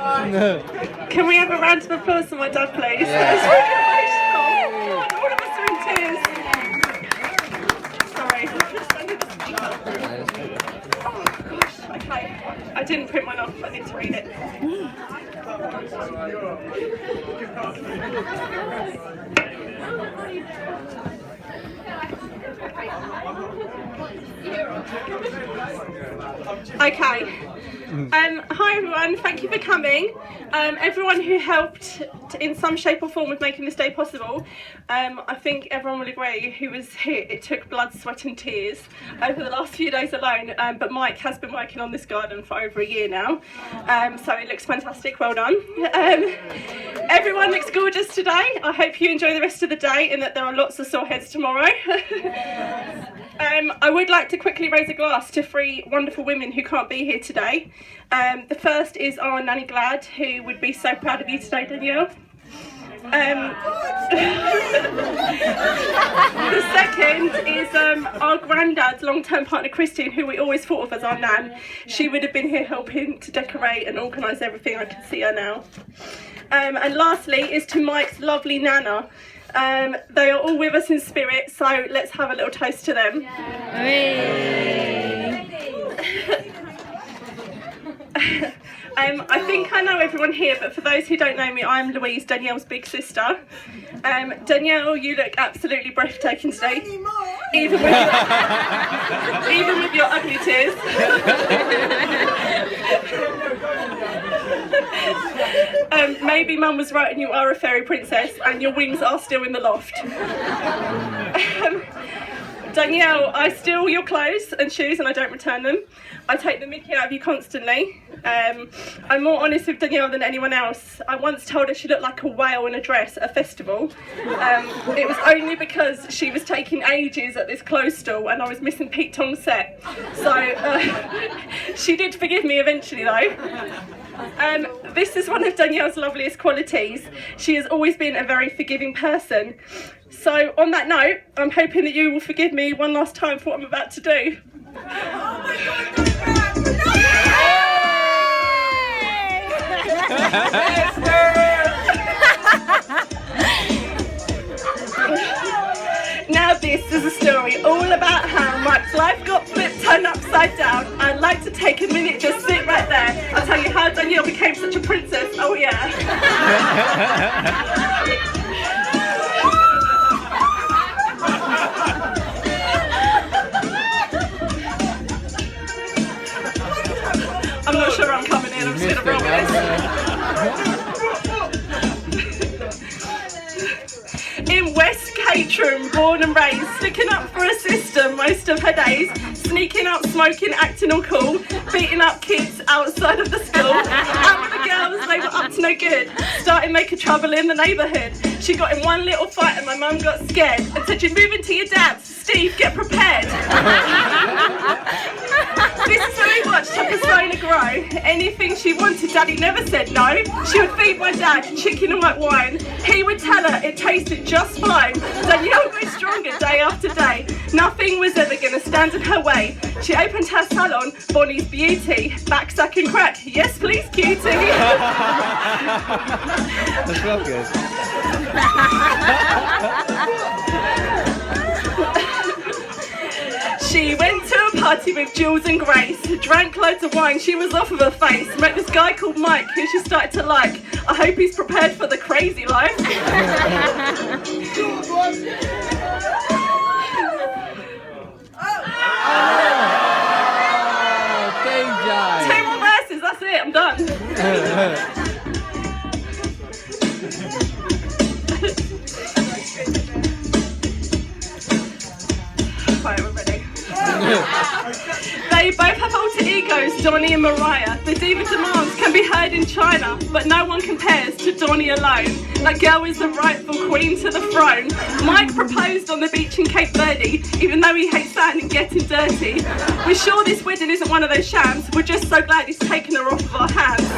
Can we have a round of applause for my dad, please? Yeah. That's really emotional. All of us are in tears. Sorry. Oh gosh, okay. I didn't print mine off, I need to read it. Okay. Hi everyone, thank you for coming. Everyone who helped in some shape or form with making this day possible. I think everyone will agree who was here, it took blood, sweat and tears over the last few days alone, but Mike has been working on this garden for over a year now, so it looks fantastic, well done. Everyone looks gorgeous today. I hope you enjoy the rest of the day and that there are lots of sore heads tomorrow. I would like to quickly raise a glass to 3 wonderful women who can't be here today. The first is our Nanny Glad, who would be so proud of you today, Danielle. The second is our granddad's long-term partner Christine, who we always thought of as our nan. She would have been here helping to decorate and organise everything. I can see her now. And lastly is to Mike's lovely nana. They are all with us in spirit, so let's have a little toast to them. I think I know everyone here, but for those who don't know me, I'm Louise, Danielle's big sister. Danielle, you look absolutely breathtaking today, even with your ugly tears. Maybe Mum was right and you are a fairy princess and your wings are still in the loft. Danielle, I steal your clothes and shoes and I don't return them. I take the mickey out of you constantly. I'm more honest with Danielle than anyone else. I once told her she looked like a whale in a dress at a festival. It was only because she was taking ages at this clothes store and I was missing Pete Tong's set. So she did forgive me eventually though. This is one of Danielle's loveliest qualities. She has always been a very forgiving person. So on that note, I'm hoping that you will forgive me one last time for what I'm about to do. Now this is a story all about how Mike's life got flipped turned upside down. I'd like to take a minute, just sit right there. I'll tell you how Danielle became such a princess. Oh yeah. I'm not sure I'm coming in, I'm just going to roll with this. In West Caterham, born and raised, sticking up for her sister most of her days, sneaking out, smoking, acting all cool, beating up kids outside of the school. Out with the girls, they were up to no good, started making trouble in the neighbourhood. She got in one little fight and my mum got scared and said, "You're moving to your dad's, Steve, get prepared." This is when we watched her persona grow. Anything she wanted, Daddy never said no. She would feed my dad chicken and white wine. He would tell her it tasted just fine. Danielle grew stronger day after day. Nothing was ever going to stand in her way. She opened her salon, Bonny's Beauty. Back, sack and crack. Yes, please, cutie. That's real good. She went to a party with Jules and Grace, drank loads of wine, she was off of her face, met this guy called Mike who she started to like. I hope he's prepared for the crazy life. Two more verses, that's it, I'm done. Right, we're ready. They both have alter egos, Donny and Mariah. The diva demands can be heard in China, but no one compares to Donny alone. That girl is the rightful queen to the throne. Mike proposed on the beach in Cape Verde, even though he hates sand and getting dirty. We're sure this wedding isn't one of those shams. We're just so glad he's taken her off of our hands.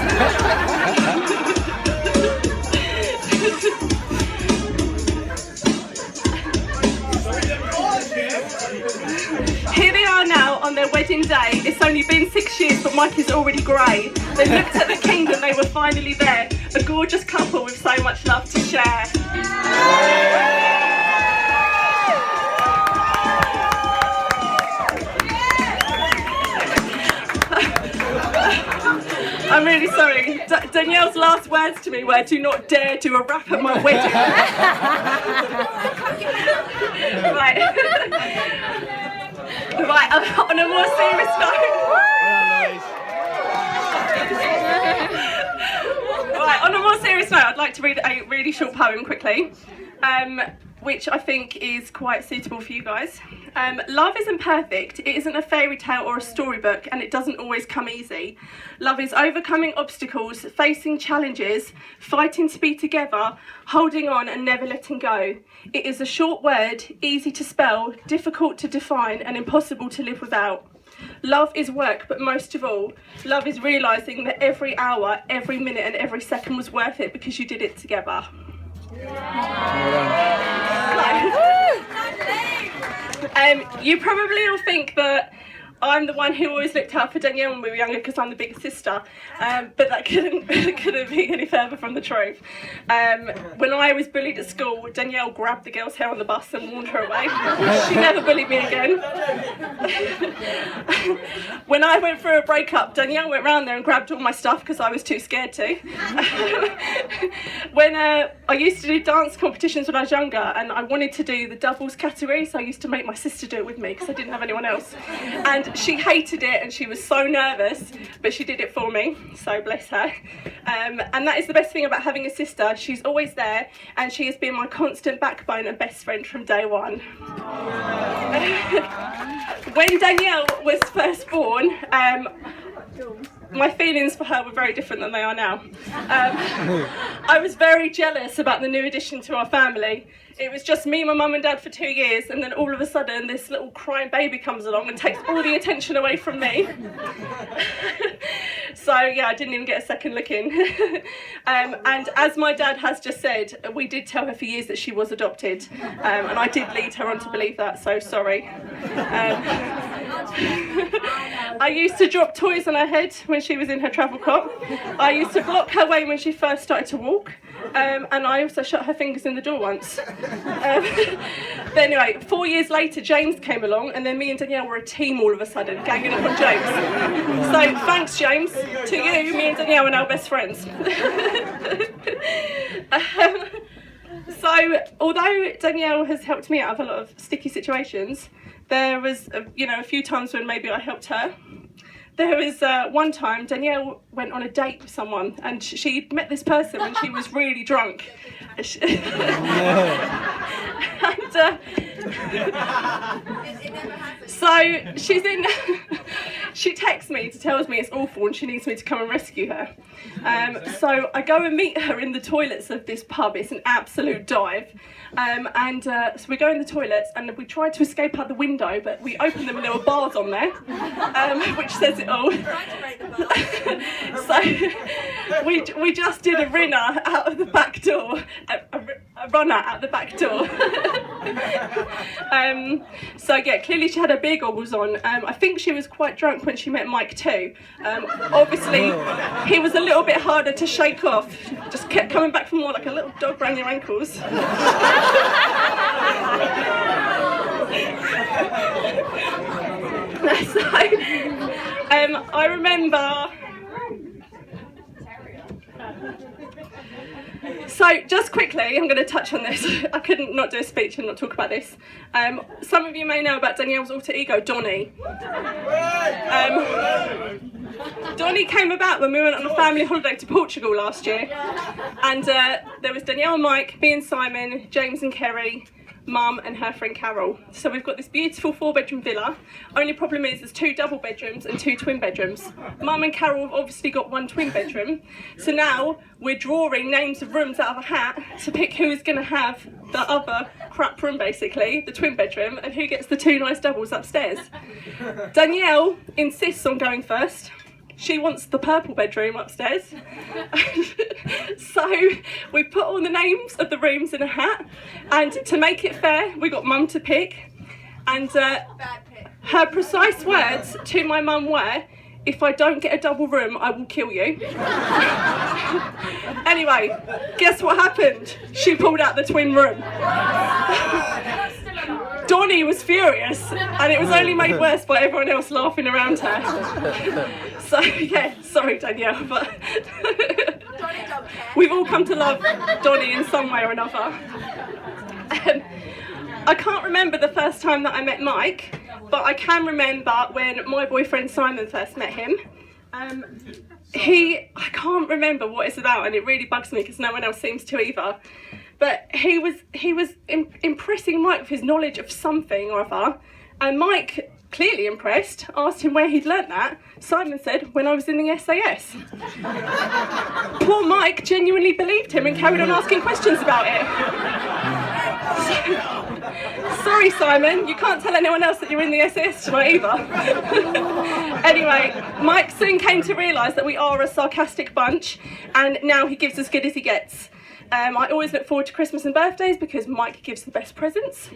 Here they are now on their wedding day. It's only been 6 years, but thought Mike is already grey. They looked at the kingdom, they were finally there. A gorgeous couple with so much love to share. I'm really sorry. Danielle's last words to me were, "Do not dare do a rap at my wedding." Right. Right, on a more serious note. Right, on a more serious note, I'd like to read a really short poem quickly, which I think is quite suitable for you guys. Love isn't perfect, it isn't a fairy tale or a storybook, and it doesn't always come easy. Love is overcoming obstacles, facing challenges, fighting to be together, holding on and never letting go. It is a short word, easy to spell, difficult to define, and impossible to live without. Love is work, but most of all, love is realising that every hour, every minute and every second was worth it because you did it together. You probably all think that I'm the one who always looked out for Danielle when we were younger because I'm the big sister, but that couldn't be any further from the truth. When I was bullied at school, Danielle grabbed the girl's hair on the bus and warned her away. She never bullied me again. When I went through a breakup, Danielle went round there and grabbed all my stuff because I was too scared to. When I used to do dance competitions when I was younger, and I wanted to do the doubles category, so I used to make my sister do it with me because I didn't have anyone else. And she hated it and she was so nervous, but she did it for me, so bless her. And that is the best thing about having a sister. She's always there, and she has been my constant backbone and best friend from day one. When Danielle was first born, my feelings for her were very different than they are now. I was very jealous about the new addition to our family. It was just me, my mum and dad for 2 years, and then all of a sudden this little crying baby comes along and takes all the attention away from me. So yeah, I didn't even get a second look in. And as my dad has just said, we did tell her for years that she was adopted, and I did lead her on to believe that, so sorry. I used to drop toys on her head when she was in her travel cot. I used to block her way when she first started to walk, and I also shut her fingers in the door once. But anyway, 4 years later, James came along, and then me and Danielle were a team all of a sudden, ganging up on James. So thanks, James. To you, me and Danielle are now best friends. So although Danielle has helped me out of a lot of sticky situations, there was a few times when maybe I helped her. There was one time Danielle went on a date with someone, and she'd met this person when she was really drunk. So she texts me to tell me it's awful and she needs me to come and rescue her. So I go and meet her in the toilets of this pub. It's an absolute dive. So we go in the toilets and we tried to escape out the window, but we opened them and there were bars on there, which says it all. So we just did a runner out of the back door, a runner out the back door. So yeah, clearly she had her beer goggles on. I think she was quite drunk when she met Mike too. Obviously he was a little bit harder to shake off, just kept coming back for more, like a little dog around your ankles. I remember. So just quickly, I'm going to touch on this. I couldn't not do a speech and not talk about this. Some of you may know about Danielle's alter ego, Bonny. Bonny came about when we went on a family holiday to Portugal last year, and there was Danielle and Mike, me and Simon, James and Kerry, Mum and her friend Carol. So we've got this beautiful 4-bedroom villa. Only problem is there's 2 double bedrooms and 2 twin bedrooms. Mum and Carol have obviously got 1 twin bedroom. So now we're drawing names of rooms out of a hat to pick who is going to have the other crap room, basically, the twin bedroom, and who gets the 2 nice doubles upstairs. Danielle insists on going first. She wants the purple bedroom upstairs. So we put all the names of the rooms in a hat, and to make it fair, we got Mum to pick. And her precise words to my mum were, if I don't get a double room, I will kill you. Anyway, guess what happened? She pulled out the twin room. Bonny was furious, and it was only made worse by everyone else laughing around her. So yeah, sorry Danielle, but we've all come to love Bonny in some way or another. I can't remember the first time that I met Mike, but I can remember when my boyfriend Simon first met him. I can't remember what it's about, and it really bugs me because no one else seems to either. But he was impressing Mike with his knowledge of something or other, and Mike, clearly impressed, asked him where he'd learnt that. Simon said, when I was in the SAS. Poor Mike genuinely believed him and carried on asking questions about it. Sorry Simon, you can't tell anyone else that you're in the SAS tonight either. Anyway, Mike soon came to realise that we are a sarcastic bunch, and now he gives as good as he gets. I always look forward to Christmas and birthdays because Mike gives the best presents.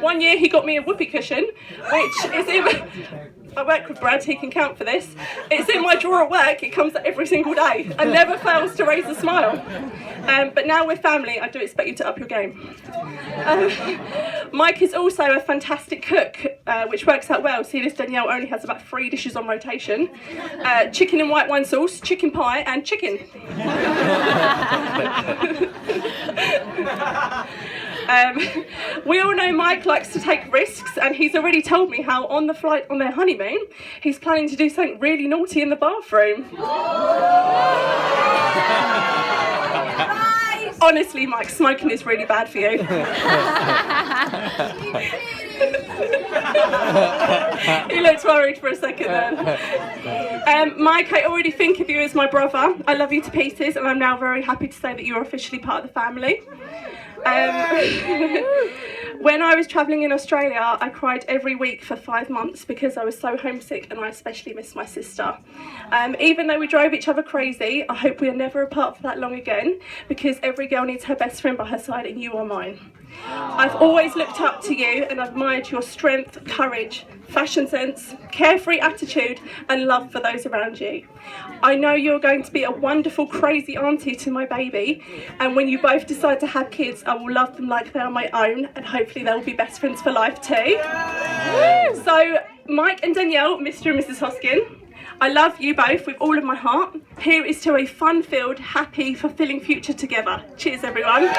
One year he got me a whoopee cushion, which is in... I work with Brad, he can count for this. It's in my drawer at work, it comes every single day and never fails to raise a smile. But now we're family, I do expect you to up your game. Mike is also a fantastic cook, which works out well, seeing as Danielle only has about 3 dishes on rotation. Chicken and white wine sauce, chicken pie and chicken. We all know Mike likes to take risks, and he's already told me how on the flight on their honeymoon he's planning to do something really naughty in the bathroom. Honestly Mike, smoking is really bad for you. He looks worried for a second then. Mike, I already think of you as my brother. I love you to pieces, and I'm now very happy to say that you're officially part of the family. When I was travelling in Australia, I cried every week for 5 months because I was so homesick, and I especially missed my sister. Even though we drove each other crazy, I hope we are never apart for that long again, because every girl needs her best friend by her side, and you are mine. I've always looked up to you and admired your strength, courage, fashion sense, carefree attitude and love for those around you. I know you're going to be a wonderful, crazy auntie to my baby, and when you both decide to have kids, I will love them like they are my own, and hopefully they'll be best friends for life too. So, Mike and Danielle, Mr. and Mrs. Hoskin, I love you both with all of my heart. Here is to a fun-filled, happy, fulfilling future together. Cheers, everyone.